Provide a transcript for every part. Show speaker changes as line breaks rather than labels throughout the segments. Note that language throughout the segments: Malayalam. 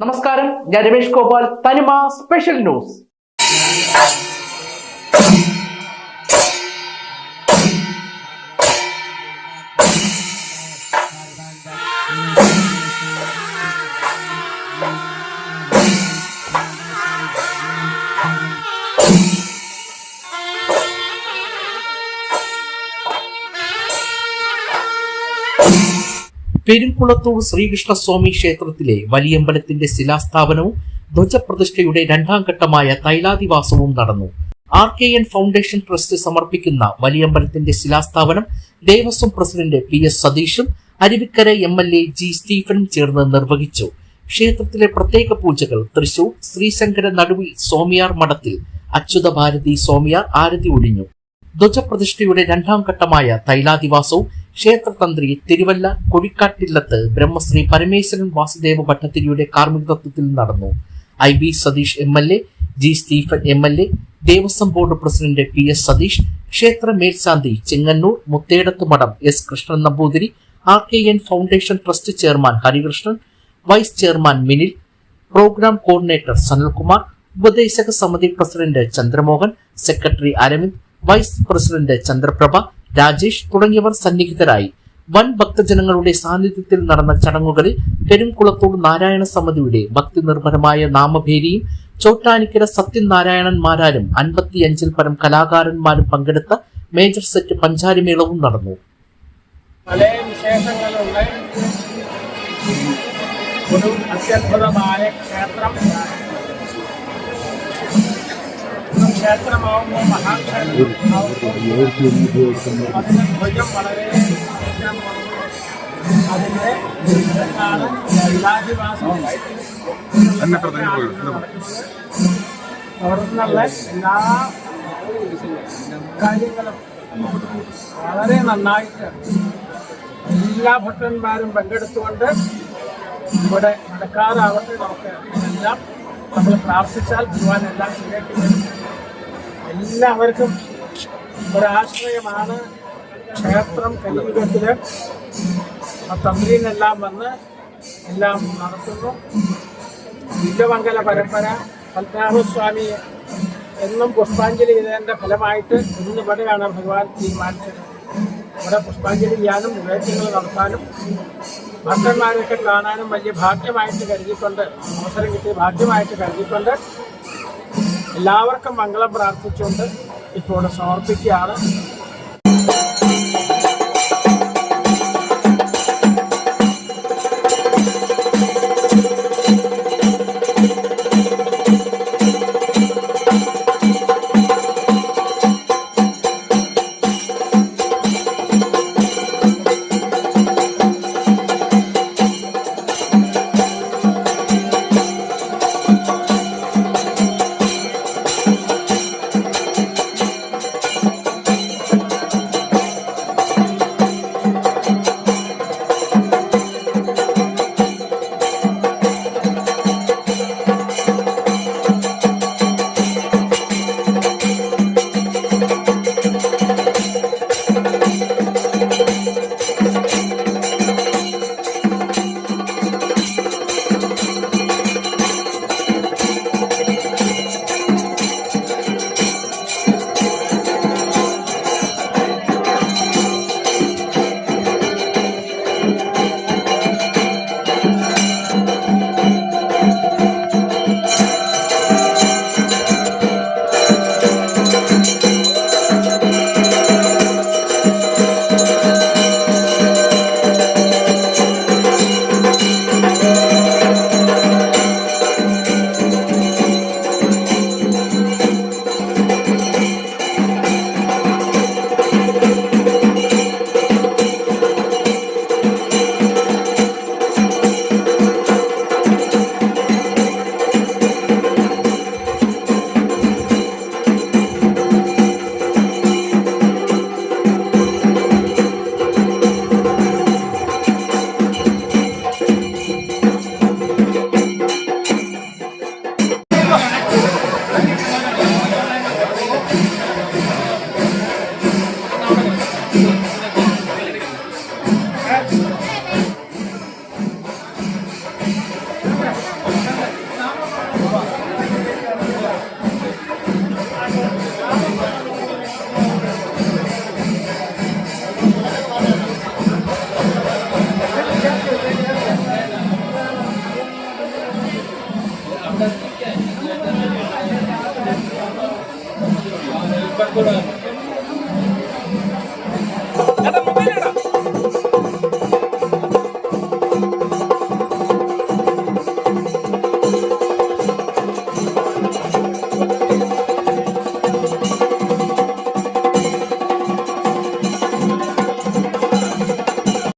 നമസ്കാരം, ഞാൻ രമേഷ് ഗോപാൽ, തനിമ സ്പെഷ്യൽ ന്യൂസ്. പെരുംകുളത്തൂർ ശ്രീകൃഷ്ണസ്വാമി ക്ഷേത്രത്തിലെ വലിയമ്പലത്തിന്റെ ശിലാസ്ഥാപനവും ധ്വജപ്രതിഷ്ഠയുടെ രണ്ടാം ഘട്ടമായ തൈലാദിവാസവും നടന്നു. RKN ഫൗണ്ടേഷൻ ട്രസ്റ്റ് സമർപ്പിക്കുന്ന വലിയമ്പലത്തിന്റെ ശിലാസ്ഥാപനം ദേവസ്വം പ്രസിഡന്റ് PS സതീഷും അരുവിക്കര MLA G സ്റ്റീഫനും ചേർന്ന് നിർവഹിച്ചു. ക്ഷേത്രത്തിലെ പ്രത്യേക പൂജകൾ തൃശൂർ ശ്രീശങ്കര നടുവിൽ സ്വാമിയാർ മഠത്തിൽ അച്യുത ഭാരതി സ്വാമിയാർ ആരതി ഒഴിഞ്ഞു. ധ്വജപ്രതിഷ്ഠയുടെ രണ്ടാം ഘട്ടമായ തൈലാദിവാസവും ക്ഷേത്രതന്ത്രി തിരുവല്ല കൊഴിക്കാട്ടില്ലത്ത് ബ്രഹ്മശ്രീ പരമേശ്വരൻ വാസുദേവ ഭട്ടതിരിയുടെ കാർമ്മികത്വത്തിൽ നടന്നു. IB Satheesh MLA, G Stephen MLA, Devaswom board president PS Satheesh, ക്ഷേത്ര മേൽശാന്തി Chengannur Muthedathu Madom S Krishnan Namboothiri, RKN foundation trust chairman Harikrishnan, vice chairman Minil, programme coordinator Sanalkumar, ഉപദേശക സമിതി president Chandramohan, secretary Aravind, vice president Chandraprabha, Rajesh തുടങ്ങിയവർ സന്നിഹിതരായി. വൻ ഭക്തജനങ്ങളുടെ സാന്നിധ്യത്തിൽ നടന്ന ചടങ്ങുകളിൽ പെരുംകുളത്തൂർ നാരായണ സമിതിയുടെ ഭക്തി നിർഭരമായ നാമഭേരിയും ചോട്ടാനിക്കര സത്യനാരായണന്മാരാരും 55-ൽ പരം കലാകാരന്മാരും പങ്കെടുത്ത മേജർ സെറ്റ് പഞ്ചാരിമേളവും നടന്നു.
ഒരു അത്യത്ഭുതമായ ക്ഷേത്രമാവുമ്പോൾ മഹാക്ഷേത്രമാവുമ്പോൾ അതിന് ധ്വജം വളരെ അതിൻ്റെ അവിടുന്നുള്ള എല്ലാ കാര്യങ്ങളും വളരെ നന്നായിട്ട് എല്ലാ ഭക്തന്മാരും പങ്കെടുത്തുകൊണ്ട് ഇവിടെ നടക്കാറാവട്ടെ. നമുക്ക് എല്ലാം നമ്മൾ പ്രാർത്ഥിച്ചാൽ ഭഗവാനെല്ലാം ശരിയാക്കി വരും. എല്ലാവർക്കും ഒരാശ്രയമാണ് ക്ഷേത്രം. കലിയുഗത്തിൽ തന്ത്രിനെല്ലാം വന്ന് എല്ലാം നടത്തുന്നു. വില്വമംഗല പരമ്പര പത്മനാഭസ്വാമി എന്നും പുഷ്പാഞ്ജലി ചെയ്തതിൻ്റെ ഫലമായിട്ട് ഇന്ന് ഇവിടെയാണ് ഭഗവാൻ തീരുമാനിച്ചത്. ഇവിടെ പുഷ്പാഞ്ജലി ചെയ്യാനും നിവേദ്യങ്ങൾ നടത്താനും ഭക്തന്മാരൊക്കെ കാണാനും വലിയ ഭാഗ്യമായിട്ട് കരുതിക്കൊണ്ട്, അവസരം കിട്ടിയ ഭാഗ്യമായിട്ട് കരുതിക്കൊണ്ട് എല്ലാവർക്കും മംഗളം പ്രാർത്ഥിച്ചുകൊണ്ട് ഇപ്പോൾ സമർപ്പിക്കുകയാണ്.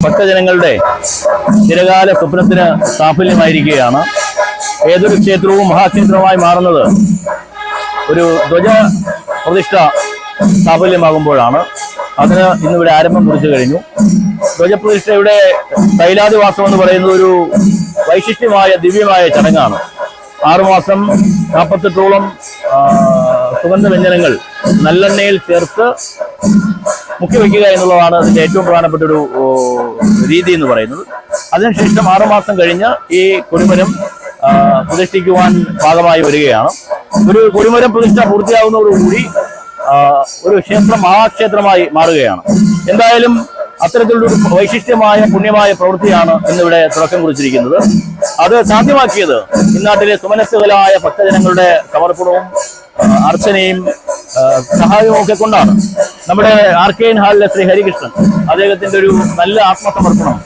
ഭക്തജനങ്ങളുടെ ചിരകാല സ്വപ്നത്തിന് സാഫല്യമായിരിക്കുകയാണ്. ഏതൊരു ക്ഷേത്രവും മഹാക്ഷേത്രമായി മാറുന്നത് ഒരു ധ്വജ പ്രതിഷ്ഠ സാഫല്യമാകുമ്പോഴാണ്. അതിന് ഇന്നിവിടെ ആരംഭം കുറിച്ചു കഴിഞ്ഞു. ധ്വജപ്രതിഷ്ഠയുടെ തൈലാദിവാസം എന്ന് പറയുന്നത് ഒരു വൈശിഷ്ട്യമായ ദിവ്യമായ ചടങ്ങാണ്. 6 മാസം 48ഓളം സുഗന്ധവ്യഞ്ജനങ്ങൾ നല്ലെണ്ണയിൽ ചേർത്ത് മുക്കി വയ്ക്കുക എന്നുള്ളതാണ് അതിൻ്റെ ഏറ്റവും പ്രധാനപ്പെട്ട ഒരു രീതി എന്ന് പറയുന്നത്. അതിനുശേഷം 6 മാസം കഴിഞ്ഞ് ഈ കൊടിമരം പ്രതിഷ്ഠിക്കുവാൻ ഭാഗമായി വരികയാണ്. ഒരു കൊടിമരം പ്രതിഷ്ഠ പൂർത്തിയാകുന്നതോടുകൂടി ഒരു ക്ഷേത്രം മഹാക്ഷേത്രമായി മാറുകയാണ്. എന്തായാലും അത്തരത്തിലുള്ളൊരു വൈശിഷ്ട്യമായ പുണ്യമായ പ്രവൃത്തിയാണ് ഇന്നിവിടെ തുടക്കം കുറിച്ചിരിക്കുന്നത്. അത് സാധ്യമാക്കിയത് ഇന്നാട്ടിലെ സുമനസ്സുകളായ ഭക്തജനങ്ങളുടെ സമർപ്പണവും അർച്ചനയും സഹായവും ഒക്കെ കൊണ്ടാണ്. നമ്മുടെ ആർക്കെയിൻ ഹാളിലെ ശ്രീ ഹരികൃഷ്ണൻ അദ്ദേഹത്തിന്റെ ഒരു നല്ല ആത്മസമർപ്പണം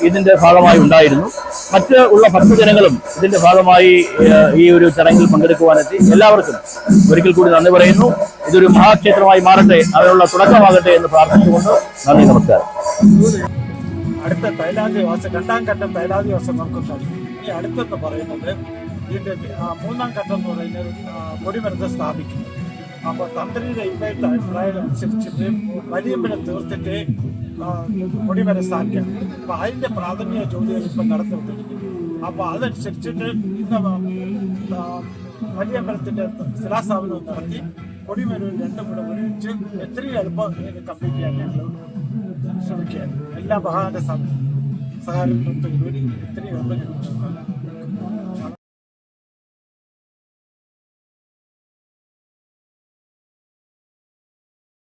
ഇതിന്റെ ഭാഗമായി ഉണ്ടായിരുന്നു. മറ്റ് ഉള്ള ഭക്തജനങ്ങളും ഇതിന്റെ ഭാഗമായി ഈ ഒരു ചടങ്ങിൽ പങ്കെടുക്കുവാനെത്തി. എല്ലാവർക്കും ഒരിക്കൽ കൂടി നന്ദി പറയുന്നു. ഇതൊരു മഹാക്ഷേത്രമായി മാറട്ടെ, അതിനുള്ള തുടക്കമാകട്ടെ എന്ന് പ്രാർത്ഥിച്ചുകൊണ്ട് നന്ദി, നമസ്കാരം.
അടുത്ത തൈലാദിവാസം 2ാം ഘട്ടം തൈലാദിവാസം നമുക്ക് കഴിയും. ഈ അടുത്തെന്ന് പറയുന്നത് ഇതിന്റെ 3ാം ഘട്ടം എന്ന് പറയുന്നത് കൊടിമരത്തെ സ്ഥാപിക്കുന്നത്. അപ്പോൾ തന്ത്രിയുടെ ഇപ്പോഴത്തെ അഭിപ്രായം അനുസരിച്ചിട്ട് വലിയമ്പലം തീർത്തിട്ട് കൊടിമരം സ്ഥാപിക്കണം. അപ്പോൾ അതിന്റെ പ്രാഥമിക ജോലികൾ ഇപ്പം നടത്തിക്കൊണ്ടിരിക്കുന്നു. അപ്പോൾ അതനുസരിച്ചിട്ട് ഇന്ന് വലിയമ്പലത്തിന്റെ ശിലാസ്ഥാപനവും നടത്തി കൊടിമരവും 2ഉം കൂടെ ഒരുമിച്ച് എത്രയും എളുപ്പം കംപ്ലീറ്റ് ചെയ്യാൻ ഞങ്ങൾ ശ്രമിക്കുകയാണ്. എല്ലാ മഹാന്റെ സഹകരണത്തോടുകൂടി എത്രയും എളുപ്പം